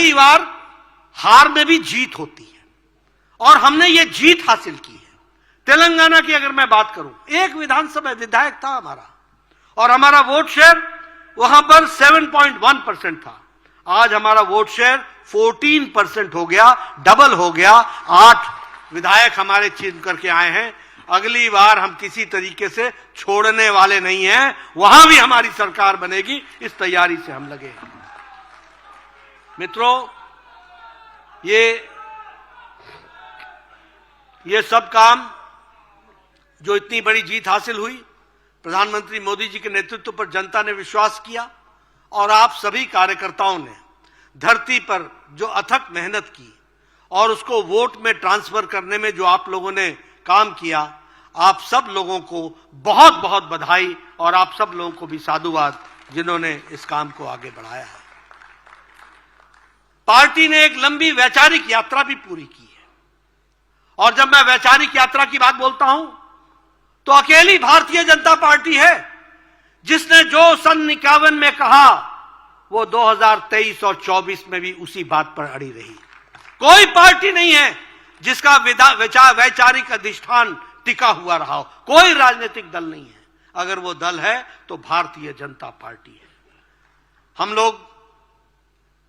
कई बार हार में भी जीत होती है और हमने ये जीत हासिल की है। तेलंगाना की अगर मैं बात करूं, एक विधानसभा विधायक था हमारा और हमारा वोट शेयर वहां पर 7.1% था। आज हमारा वोट शेयर 14% हो गया, डबल हो गया। 8 विधायक हमारे चुन करके आए हैं। अगली बार हम किसी तरीके से छोड़ने वाले नहीं हैं, वहां भी हमारी सरकार बनेगी, इस तैयारी से हम लगे हैं। मित्रों, ये सब काम जो इतनी बड़ी जीत हासिल हुई, प्रधानमंत्री मोदी जी के नेतृत्व पर जनता ने विश्वास किया और आप सभी कार्यकर्ताओं ने धरती पर जो अथक मेहनत की और उसको वोट में ट्रांसफर करने में जो आप लोगों ने काम किया, आप सब लोगों को बहुत बहुत बधाई और आप सब लोगों को भी साधुवाद जिन्होंने इस काम को आगे बढ़ाया है। पार्टी ने एक लंबी वैचारिक यात्रा भी पूरी की है और जब मैं वैचारिक यात्रा की बात बोलता हूं तो अकेली भारतीय जनता पार्टी है जिसने जो सन 51 में कहा वो 2023 और 24 में भी उसी बात पर अड़ी रही। कोई पार्टी नहीं है जिसका वैचारिक अधिष्ठान टिका हुआ रहा हो। कोई राजनीतिक दल नहीं है। अगर वो दल है तो भारतीय जनता पार्टी है। हम लोग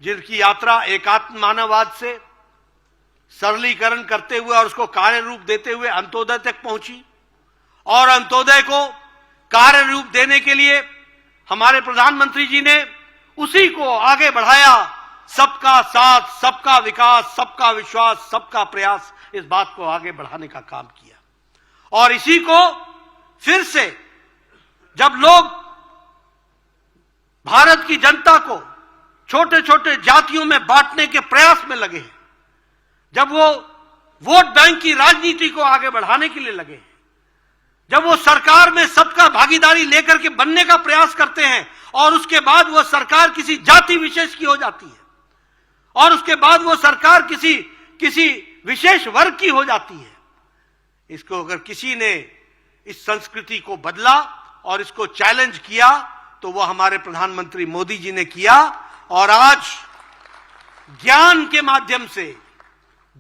जिनकी यात्रा एकात्म मानववाद से सरलीकरण करते हुए और उसको कार्य रूप देते हुए अंत्योदय तक पहुंची और अंत्योदय को कार्य रूप देने के लिए हमारे प्रधानमंत्री जी ने उसी को आगे बढ़ाया। सबका साथ, सबका विकास, सबका विश्वास, सबका प्रयास, इस बात को आगे बढ़ाने का काम किया और इसी को फिर से जब लोग भारत की जनता को छोटे छोटे जातियों में बांटने के प्रयास में लगे हैं, जब वो वोट बैंक की राजनीति को आगे बढ़ाने के लिए लगे हैं, जब वो सरकार में सबका भागीदारी लेकर के बनने का प्रयास करते हैं और उसके बाद वो सरकार किसी जाति विशेष की हो जाती है और उसके बाद वो सरकार किसी विशेष वर्ग की हो जाती है। इसको अगर किसी ने इस संस्कृति को बदला और इसको चैलेंज किया तो वो हमारे प्रधानमंत्री मोदी जी ने किया और आज ज्ञान के माध्यम से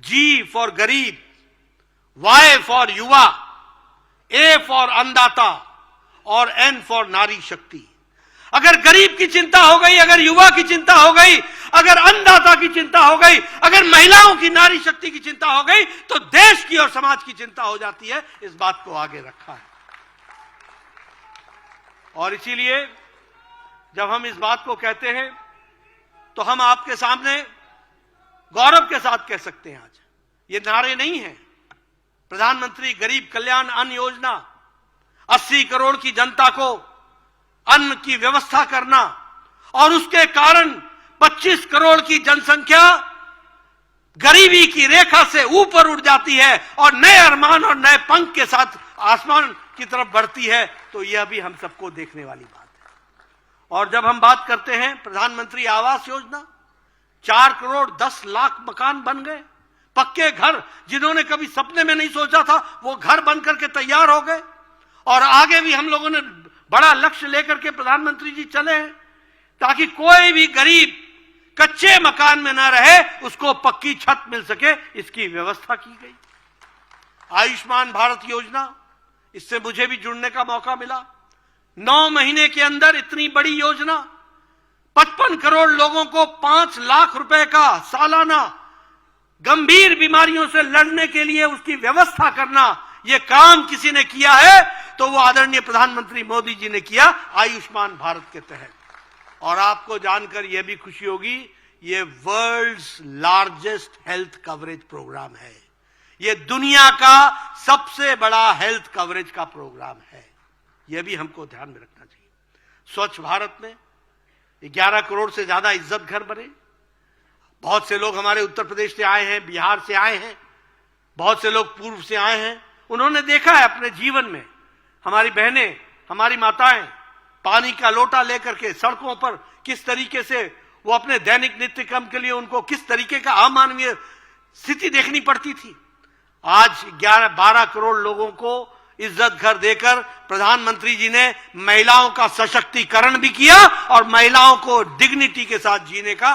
जी फॉर गरीब, वाई फॉर युवा, ए फॉर अन्नदाता और एन फॉर नारी शक्ति। अगर गरीब की चिंता हो गई, अगर युवा की चिंता हो गई, अगर अन्नदाता की चिंता हो गई, अगर महिलाओं की नारी शक्ति की चिंता हो गई तो देश की और समाज की चिंता हो जाती है। इस बात को आगे रखा है और इसीलिए जब हम इस बात को कहते हैं तो हम आपके सामने गौरव के साथ कह सकते हैं, आज ये नारे नहीं हैं। प्रधानमंत्री गरीब कल्याण अन्न योजना, 80 करोड़ की जनता को अन्न की व्यवस्था करना और उसके कारण 25 करोड़ की जनसंख्या गरीबी की रेखा से ऊपर उठ जाती है और नए अरमान और नए पंख के साथ आसमान की तरफ बढ़ती है, तो यह भी हम सबको देखने वाली बात है। और जब हम बात करते हैं प्रधानमंत्री आवास योजना, 4 करोड़ 10 लाख मकान बन गए, पक्के घर, जिन्होंने कभी सपने में नहीं सोचा था वो घर बन करके तैयार हो गए। और आगे भी हम लोगों ने बड़ा लक्ष्य लेकर के प्रधानमंत्री जी चले हैं ताकि कोई भी गरीब कच्चे मकान में ना रहे, उसको पक्की छत मिल सके, इसकी व्यवस्था की गई। आयुष्मान भारत योजना, इससे मुझे भी जुड़ने का मौका मिला। 9 महीने के अंदर इतनी बड़ी योजना, 55 करोड़ लोगों को 5 लाख रुपए का सालाना गंभीर बीमारियों से लड़ने के लिए उसकी व्यवस्था करना, यह काम किसी ने किया है तो वो आदरणीय प्रधानमंत्री मोदी जी ने किया आयुष्मान भारत के तहत। और आपको जानकर यह भी खुशी होगी, ये world's largest health coverage programme है। ये दुनिया का सबसे बड़ा हेल्थ कवरेज का प्रोग्राम है। यह भी हमको ध्यान में रखना चाहिए। स्वच्छ भारत में 11 करोड़ से ज्यादा इज्जत घर बने। बहुत से लोग हमारे उत्तर प्रदेश से आए हैं, बिहार से आए हैं, बहुत से लोग पूर्व से आए हैं। उन्होंने देखा है अपने जीवन में, हमारी बहनें, हमारी माताएं पानी का लोटा लेकर के सड़कों पर किस तरीके से वो अपने दैनिक नित्य क्रम के लिए उनको किस तरीके का अमानवीय स्थिति देखनी पड़ती थी। आज 11-12 करोड़ लोगों को इज्जत घर देकर प्रधानमंत्री जी ने महिलाओं का सशक्तिकरण भी किया और महिलाओं को डिग्निटी के साथ जीने का